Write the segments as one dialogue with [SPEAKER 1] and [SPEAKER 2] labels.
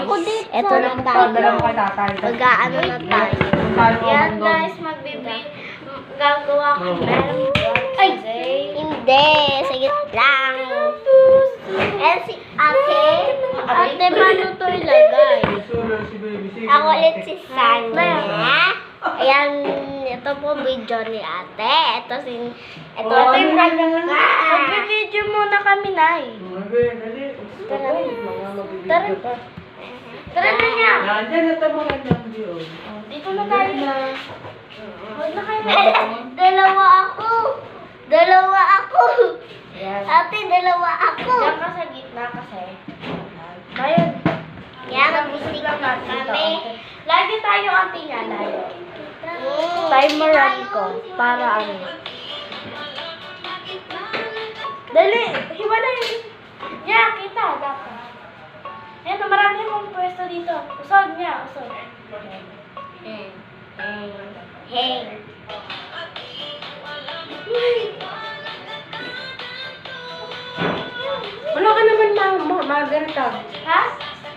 [SPEAKER 1] Ako dito. Ito na tayo. Mag-aano na tayo.
[SPEAKER 2] Yan guys, gagawa ko meron.
[SPEAKER 1] Ay! Hindi. Sige lang. Eh si ate. Ate, paano ito ilagay? Ako ulit si Sanya. Ayan, ito po video ni ate. Ito yung kanyang
[SPEAKER 2] Mag-video muna kami, Nay. Tara na niya.
[SPEAKER 3] Nandiyan na ito mga nandyo.
[SPEAKER 2] Dito na tayo. Huwag na kayo.
[SPEAKER 1] Dalawa ako.
[SPEAKER 2] Yan.
[SPEAKER 1] Ate, dalawa ako.
[SPEAKER 2] Diyan ka sa gitna kasi. Tayo.
[SPEAKER 1] Yan, mag-stick
[SPEAKER 2] lang
[SPEAKER 1] na
[SPEAKER 2] natin
[SPEAKER 1] kami.
[SPEAKER 2] Lagi tayo ang pinalay. Timeran ko. Para ano. Dali. Hiwalay. Yan, kita. Dapat. Ayan, marami akong pwesto dito. Usod niya. Usod.
[SPEAKER 1] Hey.
[SPEAKER 3] Wala ka naman, Margarita.
[SPEAKER 2] Ha?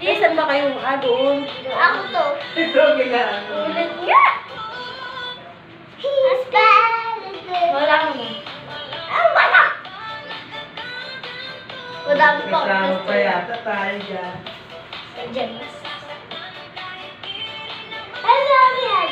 [SPEAKER 3] Isan ba kayong doon?
[SPEAKER 1] Ako to.
[SPEAKER 3] Ito, gilaan.
[SPEAKER 2] Ulit nga.
[SPEAKER 1] Hasta.
[SPEAKER 2] Wala ko na.
[SPEAKER 1] Wala. Madami pa.
[SPEAKER 3] Kasama pa yata tayo dyan.
[SPEAKER 1] Diyan. Ay, sabi yan.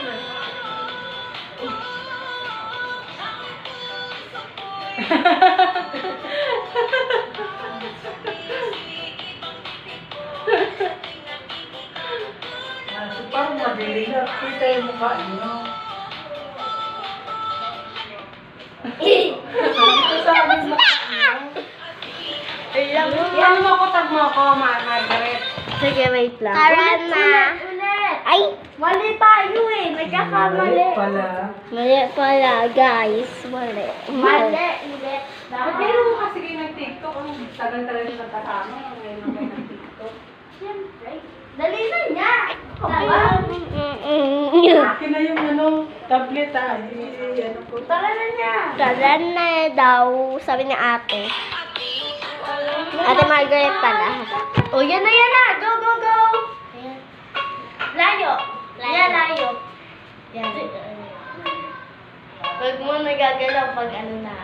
[SPEAKER 3] So, parang madilig na. Kita yung mukha niyo. Sabi mo. Yan mo ko, tag mo ko, Margaret.
[SPEAKER 2] Sige, wait lang.
[SPEAKER 1] Tara na.
[SPEAKER 2] Ulit.
[SPEAKER 1] Ay,
[SPEAKER 2] Mali tayo eh. Nagkakamali.
[SPEAKER 3] Pala.
[SPEAKER 1] mali pala, guys. Mali.
[SPEAKER 2] Mali. Ulit.
[SPEAKER 3] Ba't meron mo kasi kayo ng TikTok? Ang tagal-tagal yung nagkasama. Ngayon lang kayo ng TikTok.
[SPEAKER 2] Siyempre. Dali na niya.
[SPEAKER 3] Akin na yung tablet ano ko.
[SPEAKER 2] Tara na niya.
[SPEAKER 1] Tara na daw, sabi ni ate. Ate Margaret pala.
[SPEAKER 2] O, yan na. Go, go, go. Layo. Yan, layo. Yan. Huwag mo nagagalaw pag ano na.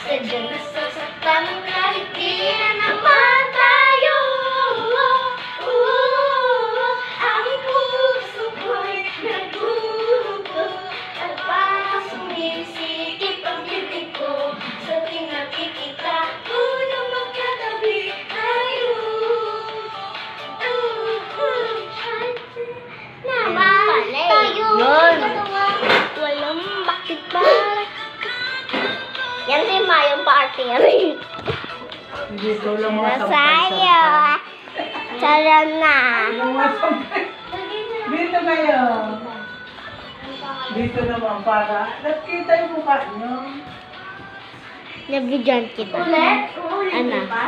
[SPEAKER 2] Sadya na sasaktan kahit di na naman tayo. Ang puso ko'y nagdurugo at parang sumisikip ang bibig ko sa tuwing nakikita ko na magkatabi tayo.
[SPEAKER 1] Naman tayo.
[SPEAKER 2] Yun.
[SPEAKER 1] Walang bakit ba? Yan si Mayong party yan.
[SPEAKER 3] Hindi ko lang
[SPEAKER 1] Masayo. Tara na.
[SPEAKER 3] Dito kayo. Dito naman para. Nakita yung mukha niyo.
[SPEAKER 1] Nabigyan kita.
[SPEAKER 2] Ulit? Uulit
[SPEAKER 1] Ano?
[SPEAKER 2] ba?